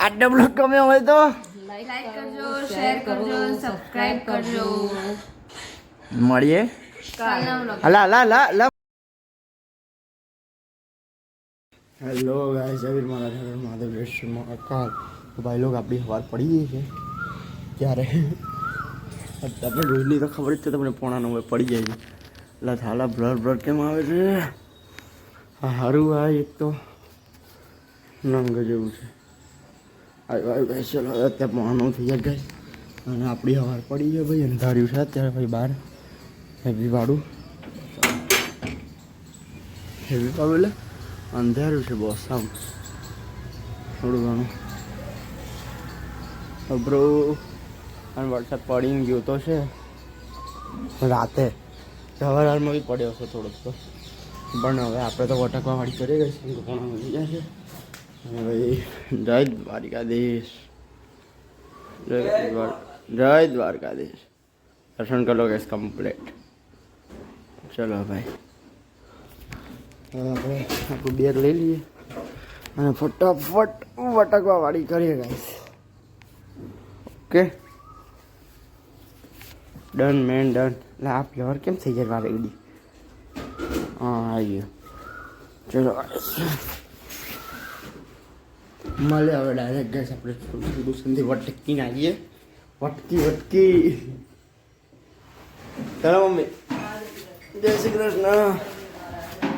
આજનો બ્લોગ ગમ્યો હોય તો લાઈક કરજો, શેર કરજો, સબસ્ક્રાઇબ કરજો. મળીએ કાલના બ્લોગ. હલા હેલો ગાઈસ, જય વીર મહારાજ, હર મહાદેવ, જય શ્રી મહાકાલ. તો ભાઈ લોગ આપણી સવાર પડી ગઈ છે ત્યારે આપણે રોજની તો ખબર જ છે તમને, 8:45 પડી જાય છે. એટલે થાલા બ્લડ કેમ આવે છે? સારું આ એક તો નંગ જેવું છે. આવ્યું ગાઈસ, ચલો અત્યારે 9:30 થઈ ગયા ગાઈસ, અને આપણી સવાર પડી ગઈ ભાઈ. અંધાર્યું છે અત્યારે ભાઈ, બહાર હેવી વાળું એટલે અંધારું છે બોસ, આમ થોડું ઘણું બ્રો. અને વરસાદ પડીને ગયો તો છે રાતે, સવારમાં બી પડ્યો હશે થોડોક તો, પણ હવે આપણે તો વટકવાવાળી કરી ગઈ છે, ઘણા વધી ગયા છે. અને ભાઈ જય દ્વારકાધીશ, જય દ્વારકાધીશ. દર્શન કરો ગેસ કમ્પ્લીટ. ચલો ભાઈ, આપણે આપણું બેગ લઈ લઈએ અને ફટાફટ વટકવા વાળી કરીએ guys. Okay done man done. એટલે આ ફ્લેવર કેમ થઈ જાય મારે એડી? હા આવી ગયો. ચલો મળે હવે ડાયરેક્ટ ગેસ આપણે ટ્યુશનથી વટકીને આવીએ. વટકી ચલો મમ્મી. જય શ્રી કૃષ્ણ.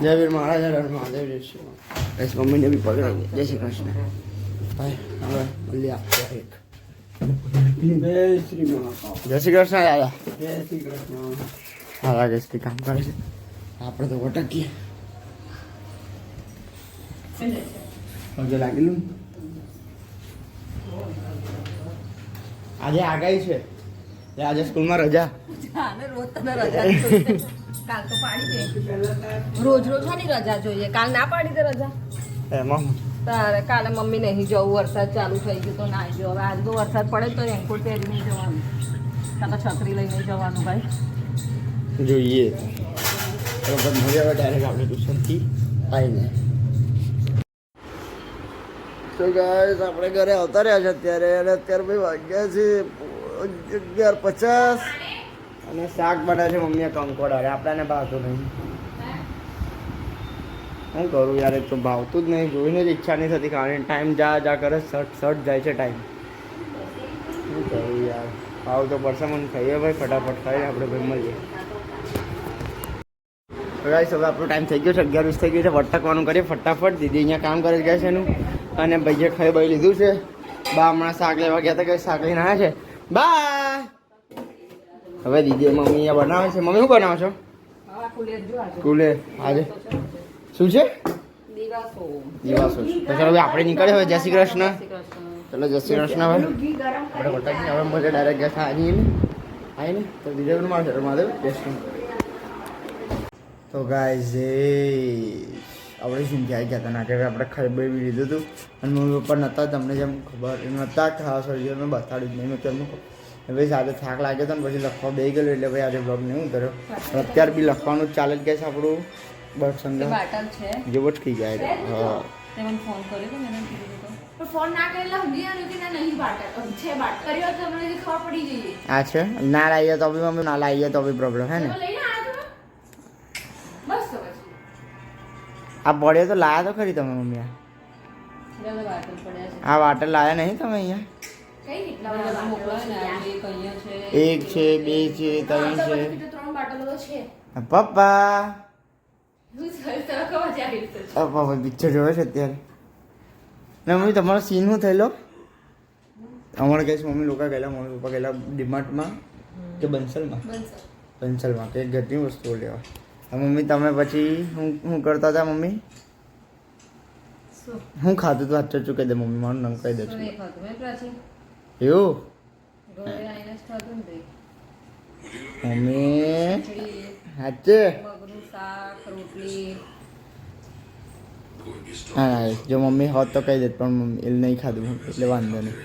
જય વીર મહારાજ, હર મહાદેવ, જય શ્રી કૃષ્ણ. મમ્મીને બી પકડાવી. જય શ્રી કૃષ્ણ. ભાઈ હવે મળીએ આપણે એક. જય શ્રી કૃષ્ણ દાદા. જય શ્રી કૃષ્ણ. હા રાકેશ કઈ કામ કરે છે, આપણે તો વટકીએ. હજુ લાગેલું આજે આગાહી છે, આજે સ્કૂલમાં રજા. કાલ તો પાડી દે. રોજ ની રજા જોઈએ, કાલ ના પાડી દે રજા. એમાં તારે કાલે મમ્મી નહીં જવું, વરસાદ ચાલુ થઈ ગયો તો ના જો. હવે આજે તો વરસાદ પડે તો રેનકોટ પહેરીને જવાનું, કાં તો છત્રી લઈને જવાનું ભાઈ. જોઈએ હવે ડાયરેક્ટ આપણે ટ્યુશનથી આવીને. તો ગાઈસ આપણે ઘરે આવતા રહ્યા છે અત્યારે, અને અત્યારે ભાઈ વાગ્યા છે 11:50 અને શાક બનાવે છે મમ્મીએ કંકોડ. અરે આપણને ભાવતું નહીં, શું કરું યાર, એક તો ભાવતું જ નહીં, જોઈને જ ઈચ્છા નહીં થતી ખાવાની. ટાઈમ જા કરે, શર્ટ જાય છે ટાઈમ. શું કરું યાર, ભાવ તો પડશે મને. ખાઈએ ભાઈ, ફટાફટ ખાઈએ આપણે ભાઈ, મળીએ. ગાઈસ હવે આપણો ટાઈમ થઈ ગયો છે, 11:20 થઈ ગયું છે. વટકવાનું કરીએ ફટાફટ. દીદી અહીંયા કામ કરે ગયા છે એનું, અને ભાઈએ ખાઈ બાઈ લીધું છે. બા હમણાં શાક લેવા ગયા હતા, કઈ શાક લઈને આવ્યા છે. બાય. હવે દીદી મમ્મી અહીંયા બનાવે છે. મમ્મી શું બનાવો છો? સ્કૂલે આજે શું છે? દીવાસો. તો ચાલો હવે આપણે નીકળે. હવે જય શ્રી કૃષ્ણ. ચલો જય શ્રી કૃષ્ણ. હવે આપણે વટકી હવે મળે ડાયરેક્ટ ગયા હતા આવીને તો દીદી મારે મહાદેવ જય શ્રી. તો ગાઈઝ આપણે શું ગયા હતા ના કે આપણે ખાઈ બી લીધું હતું, અને મમ્મી પપ્પા નહોતા, તમને જેમ ખબર નહોતા ખાસ હોય મેં બતાડ્યું જ નહીં. મેં કેમનું ભાઈ સાથે થાક લાગ્યો હતો ને પછી લખવા બે ગયેલું, એટલે ભાઈ આજે બ્લોગ નહીં ઉતર્યો. અત્યારે બી લખવાનું ચાલે જ ગયા છે આપણું. બસ સમજો જેવો જ થઈ જાય. હા આ છે ના લાવીએ તો બી મમ્મી, ના લાવીએ તો બી પ્રોબ્લેમ હે ને. આ પડ્યો તો લાયા તો ખરી તમે મમ્મી? આ વાટર લાયા નહીં તમે અહીંયા? એક છે, બે છે, 3 છે. પપ્પા પિક્ચર જોવે છે અત્યારે. ને મમ્મી તમારો સીન શું થયેલો? અમારે કહીશ મમ્મી લોકો ગયેલા, મમ્મી પપ્પા ગયેલા ડીમાર્ટમાં કે બંસલમાં કે ઘરની વસ્તુઓ લેવા. મમ્મી તમે પછી શું કરતા હતા મમ્મી? શું ખાધું તું? હાથ ચૂકી દે મમ્મી, મારું નામ કહી દે છું. એવું મમ્મી હાચે? હા જો મમ્મી હોત તો કહી દે, પણ મમ્મી એ નહીં ખાધું એટલે વાંધો નહીં.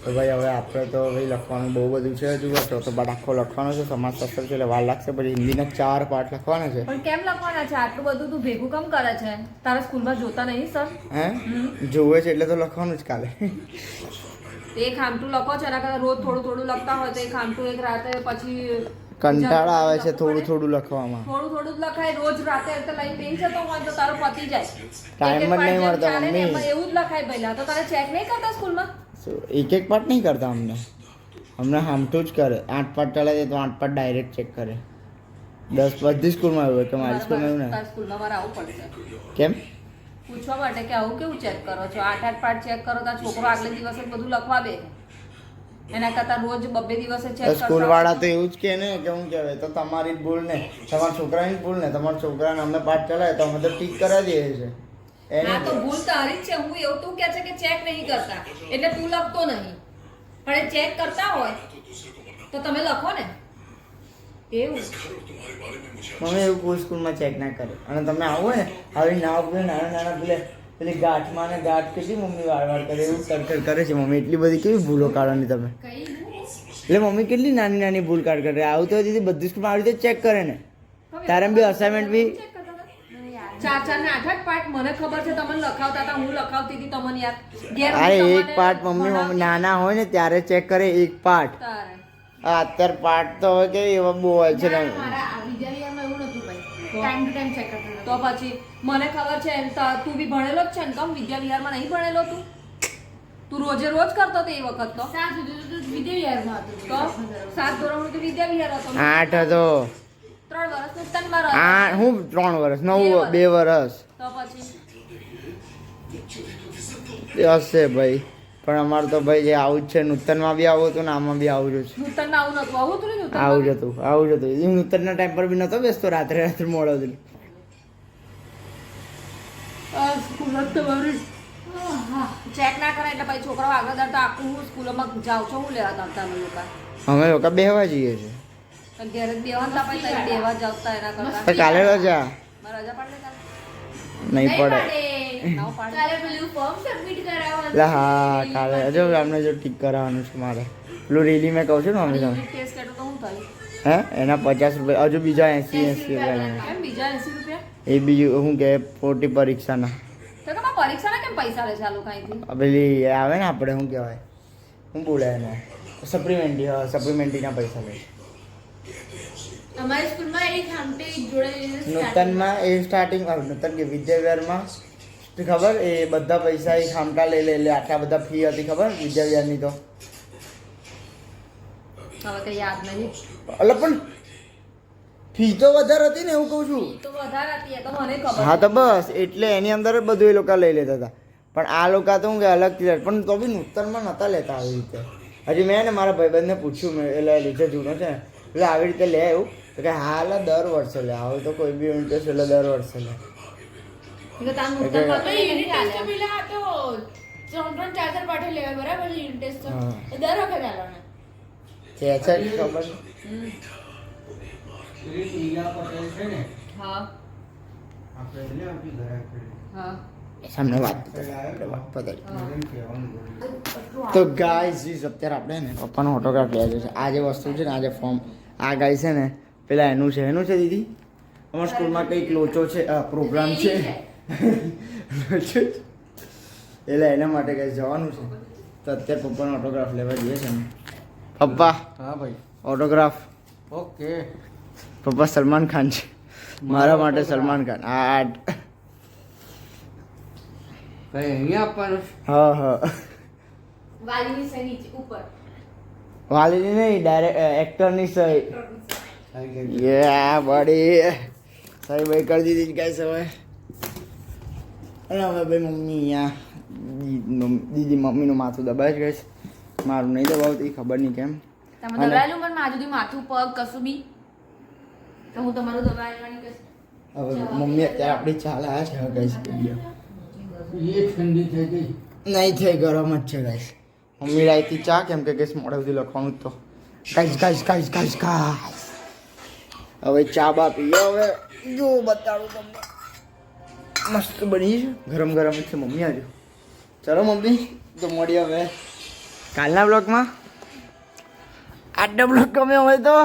તો ભાઈ હવે આપણે તો ભાઈ લખવાનું બહુ બધું છે હજુ ચોથો પાઠ આખો લખવાનો છે સમાજશાસ્ત્ર છે એટલે વાર લાગશે પછી હિન્દીના 4 પાઠ લખવાના છે પણ કેમ લખવાના છે આટલું બધું તું ભેગું કેમ કરે છે તારા સ્કૂલમાં જોતા નહીં સર હે જોવે છે એટલે તો લખવાનું જ કાલે એક આમટું લખો છો એના કરતાં રોજ થોડું થોડું લખતા હોય તો એક આમટું એક રાતે પછી કંટાળા આવે છે થોડું થોડું લખવામાં થોડું થોડું જ લખાય રોજ રાતે તો લઈને બેસી જતો હોય તો તારું પતી જાય ટાઈમ જ નહીં મળતો ચાલે ને, મમ્મી એમાં એવું જ લખાય પહેલા તો તારે ચેક નહીં કરતા સ્કૂલમાં એક એક પાઠ નહીં કરતા અમને હામઠું જ કરે 8 પાઠ ચાલે છે તો 8 પાઠ ડાયરેક્ટ ચેક કરે 10 બધી સ્કૂલમાં એવું હોય કે મારી સ્કૂલમાં એવું તારા ને સ્કૂલમાં મારે આવવું પડશે કેમ પૂછવા માટે કે આવું કેવું ચેક કરો છો 8 પાઠ ચેક કરો તો છોકરો આગલે દિવસે જ બધું લખવા બે એના કરતાં રોજ બબ્બે દિવસે ચેક સ્કૂલ વાળા તો એવું જ કે ને કે હું કહેવાય તો તમારી જ ભૂલ ને તમારા છોકરાની જ ભૂલ ને તમારા છોકરાને અમને પાઠ ચલાવે તો અમે તો ઠીક કરાવી દઈએ છે હા તો ભૂલ તારી જ છે હું એવું તું કહે છે કે ચેક નહીં કરતા એટલે તું લખતો નહીં પણ એ ચેક કરતા હોય તો તમે લખો ને એવું મમ્મી એવું કોઈ સ્કૂલમાં ચેક ના કરે અને તમે આવો ને આવી નાવ પેલે નાના નાના પેલી ગાંઠમાં ને ગાંઠ કેટલી મમ્મી વાર વાર કરે એવું કડકડ કરે છે મમ્મી એટલી બધી કેવી ભૂલો કાઢવાની તમે એટલે મમ્મી કેટલી નાની નાની ભૂલ કાઢ કરે આવું તો દીદી બધી સ્કૂલમાં આવી રીતે ચેક કરે ને તારે બી અસાઇનમેન્ટ બી 4 ને 8 પાઠ મને ખબર છે તમને લખાવતા હતા હું લખાવતી હતી તમને યાદ અરે એક પાઠ મમ્મી નાના હોય ને ત્યારે ચેક કરે એક પાઠ અત્યારે પાઠ તો હવે કેવી એવા બહુ હોય છે ને તો પછી મને ખબર છે એમ તું બી ભણેલો જ છે ને કમ વિદ્યા વિહારમાં નહીં ભણેલો તું રોજે રોજ કરતો હતો એ વખત તો 7 ધોરણ સુધી વિદ્યા વિહાર હતો 8 હતો 3 વર્ષ નૂતનમાં રહ્યો હું 3 વર્ષ 9 2 વર્ષ તો પછી હશે ભાઈ પણ અમારે તો ભાઈ જે આવું જ છે નૂતનમાં બી આવું હતું ને આમાં બી આવું જ છે નૂતનમાં આવું નતું આવું હતું ને આવું જ હતું આવું જ હતું હું નૂતનના ટાઈમ પર બી નહોતો બેસતો રાત્રે મોડો સુધી ચેક ના કરે એટલે પછી છોકરાઓ આગળ દરતા આખું હું સ્કૂલોમાં જાઉં છું હું લેવા દરતા લોકો અમે લોકો બેહવા જઈએ છીએ ઘરે બેવાના પછી તઈ બેવા જાવતા એના કરતા તો કાલે રજા રજા પાડે કાલે નહીં પડે નવ પાડે કાલે પેલું ફોર્મ સબમિટ કરાવવાનું એટલે હા કાલે જો અમને જો ઠીક કરાવવાનું છે મારે પેલું રેલી મેં કહું છું ને અમે તમે ટેસ્ટ એટલું તો હું થયું હે એના 50 રૂપિયા હજુ બીજા 80 રૂપિયા કેમ બીજા 80 રૂપિયા એ બીજું શું કે પોટી પરીક્ષાના તો કે પરીક્ષાના કેમ પૈસા લે છે આ લોકો અહીંથી પેલી આવે ને આપણે શું કહેવાય શું બોલાય એને સપ્લિમેન્ટરી હા સપ્લિમેન્ટરીના પૈસા લે અમારી સ્કૂલમાં એક ખામટી જોડે નૂતનમાં એ સ્ટાર્ટિંગ નૂતન કે વિદ્યાવિહારમાં ખબર એ બધા પૈસા એ ખામટા લઈ લે એટલે આટલા બધા ફી હતી ખબર વિદ્યાવિહારની તો હવે કઈ યાદ નહીં એટલે પણ ફી તો વધારે હતી ને એવું કહું છું તો વધારે હતી એ તો મને ખબર હા તો બસ એટલે એની અંદર જ બધું એ લોકો લઈ લેતા હતા પણ આ લોકો તો હું કે અલગથી લે પણ તો બી નૂતનમાં નહોતા લેતા આવી રીતે હજી મેં ને મારા ભાઈબંધને પૂછ્યું મેં એટલે લીધે જૂનો છે ને એટલે આવી રીતે લે એવું તો કે હા એટલે દર વર્ષે લે આવું તો કોઈ બી ઇન્ટરેસ્ટ એટલે દર વર્ષે લે કે તાર નૂતન પર કે છે ખબર હા હા સામે વાત તો ગાઈઝ અત્યારે આપણે ને પપ્પાનો ઓટોગ્રાફ લેવા છે આ જે વસ્તુ છે ને આ જે ફોર્મ આ ગાય છે ને પેલા એનું છે દીદી અમારા સ્કૂલમાં કંઈક લોચો છે પ્રોગ્રામ છે એટલે એના માટે કંઈ જવાનું છે તો અત્યારે પપ્પાનો ઓટોગ્રાફ લેવા જઈએ છે ને પપ્પા હા ભાઈ ઓટોગ્રાફ ઓકે પપ્પા સલમાન ખાન છે મારા માટે સલમાન ખાન આ ભાઈ અહીંયા આપવાનું છે? હા હા વાલીની સહી નીચે ઉપર વાલીની નહીં ડાયરેક્ટ એક્ટરની સહી યા બડી સહી ભાઈ કરી દીધી ગાઈસ હવે અને હવે ભાઈ મમ્મી અહીંયા દીદી મમ્મીનું માથું દબાય છે ગાઈસ મારું નહીં દબાવતી ખબર નહીં કેમ તમે દબાયેલું પણ મારું સુધી માથું પગ કશું બી તો હું તમારું દબાવવાની કહીશ હવે મમ્મી અત્યારે આપણી ચાલ આવ્યા છે હવે ગાઈસ એ ઠંડી થઈ ગઈ નહીં થઈ ગરમ જ છે ગાઈસ મમ્મી લાવી ચા કેમ કે ગેસ મોડે સુધી લખવાનું જ તો ગાઈસ હવે ચા બા પીએ હવે જો બતાડું તમને મસ્ત બની છે ગરમ ગરમ જ છે મમ્મી આજુ ચલો મમ્મી તો મળીએ હવે કાલના બ્લોગમાં આજનો બ્લોગ ગમે હોય તો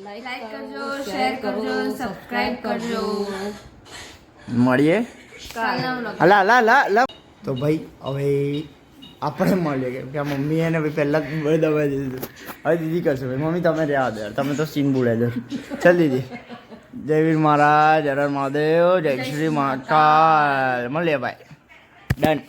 લાઈક કરજો, શેર કરજો, સબસ્ક્રાઇબ કરજો. મળીએ કાલના vlog. હલા હલા હલા હલા તો ભાઈ હવે આપણે મળીએ કેમ કે આ મમ્મીએ ને ભાઈ પહેલાં જ દબાવી દીધું. હવે દીદી કરશે ભાઈ. મમ્મી તમે રહ્યા દો યાર, તમે તો સીન બોલાવી દો. ચાલ દીદી. જય વીર મહારાજ, હર હર મહાદેવ, જય શ્રી મહાકાલ. મળીએ ભાઈ. ડન.